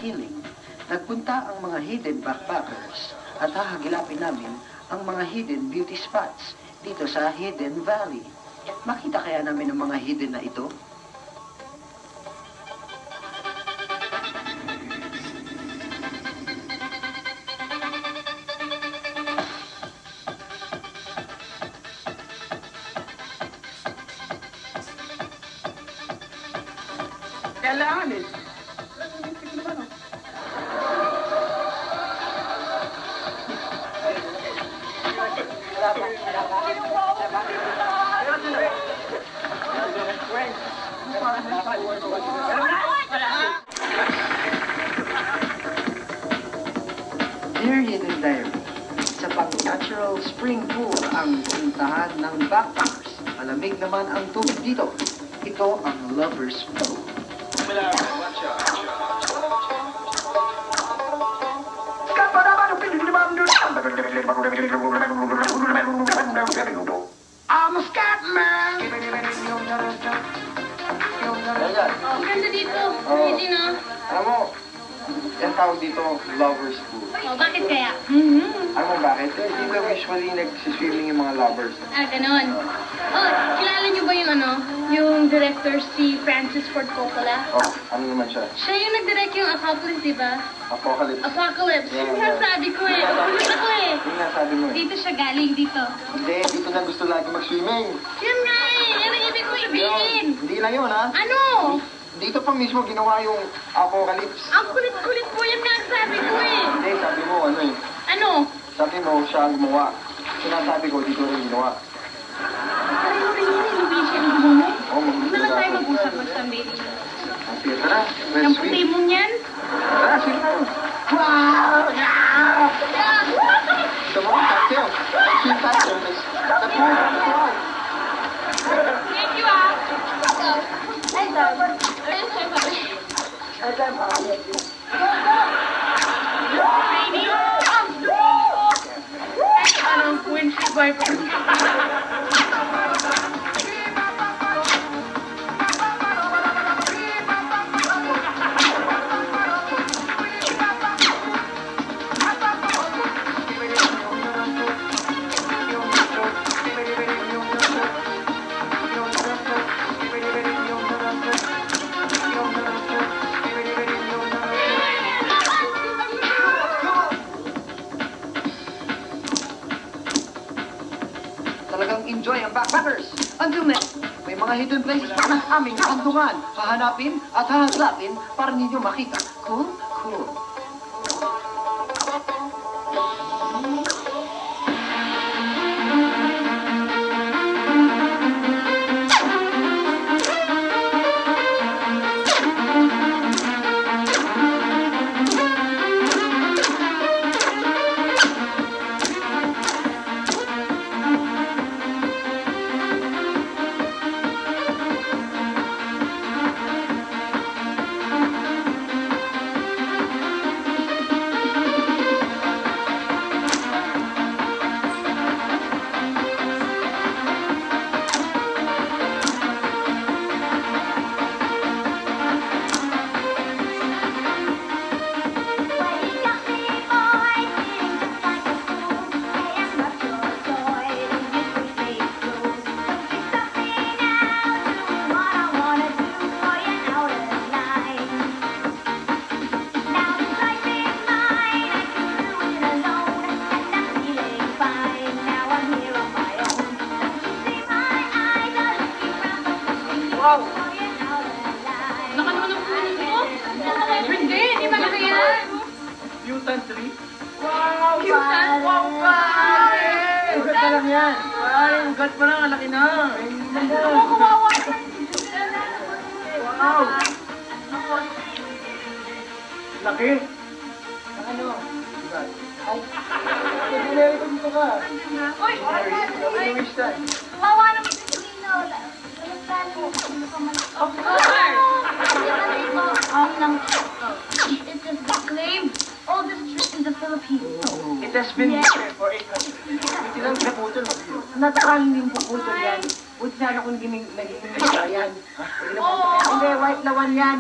healing, nagpunta ang mga hidden backpackers at hahagilapin namin ang mga hidden beauty spots dito sa Hidden Valley. Makita kaya namin ang mga hidden na ito? Kailangan eh. Dear Hidden Diary, sa pang-natural spring pool ang puntahan ng backpackers. Malamig naman ang tubig dito. Ito ang Lover's Pool. I'm a scat man! Ang ganda dito. Pwede na. Alam mo, yung tawag dito, Lover's Pool. Oh, bakit kaya? Alam mo bakit? Dito usually nagsiswimming yung mga lovers. Ah, ganon. Oh, kilala niyo ba yung yung director si Francis Ford Coppola? Oh, ano naman siya? Siya yung nag-direct yung Apocalypse, di ba? Apocalypse. Apocalypse. Yeah, Yung yeah. sabi ko eh. Nagulat ako eh. Yung nasabi mo eh. Dito siya galing dito. Hindi, dito na gusto lagi mag-swimming. Yan nga eh. Yan ang ibig ko ibihin. Hindi lang yun, ha? Ano? Dito pa mismo ginawa yung Apocalypse. Ang kulit-kulit po yan nga ang sabi ko eh. Hindi, sabi mo, ano eh. Ano? Sabi mo, siya ang gumawa. Sinasabi ko, dito rin ginawa. Pareho rin yun eh. Hindi siya ang gumawa. Oh, Huwag na lang tayo mag-usap basta baby. Sige, tara. Ang Let's puti swim. mo niyan? Tara, swim tayo. Wow! Come on, tayo. Swim tayo. Let's go. Thank you ah. Baby. Anong windshield wiper? Talagang enjoy ang backpackers. Until next, may mga hidden places pa ng aming handungan. Hahanapin at hahaglapin para ninyo makita. Cool? Cool. Wow! Laka naman ang puno mo. Hindi, di ba laki yan? Mutant 3? Wow, Mutant? Wow, pare! Ugat pa lang yan. Pare, ugat pa lang. Laki na. Ako, kumawa. Wow! Laki. Ano? Ugat. Ay, pagkilari ko dito ka. Uy! Luis tayo. Kumawa naman si Selena. Of course! It is the claim oldest trip in the Philippines. It has been there for 800 years. Buti lang naputol. Natakaling din puputol yan. Buti sana kung naging yan. Oo! Hindi, white lawan yan.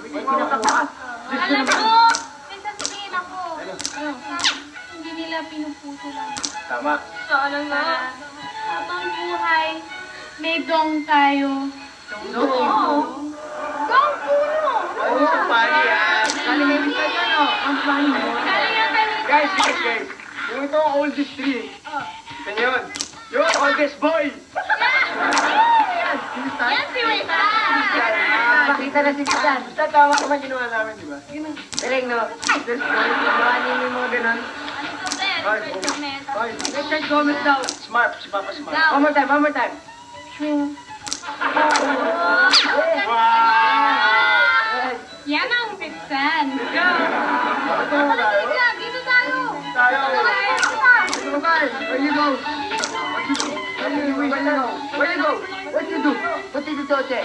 White pinakabukas. Alam ko! pinuputo lang. Tama. So, ano na? Habang buhay, may dong tayo. Dong? Dong puno! Ano sa pali, ah? Galing ka dyan, oh. Ang plan mo. Galing nga kami. Guys. Yung ito ang oldest tree. Ito yun. Yung oldest boy. Yan si Weta! Pakita na si Pitan. Tama ka ba ginawa namin, di ba? Galing, no? Oldest boy. Gawa niyo yung mga ganun. Ano to, Ben? Hoy, Richard Gomez daw. Smart. Si Papa Smart. Daw. One more time. Wow! Yan ang Pitan. Go! Ito mo tayo? Dito tayo! Tayo. Where you go? Where you go? What you do? What did you do, Toche?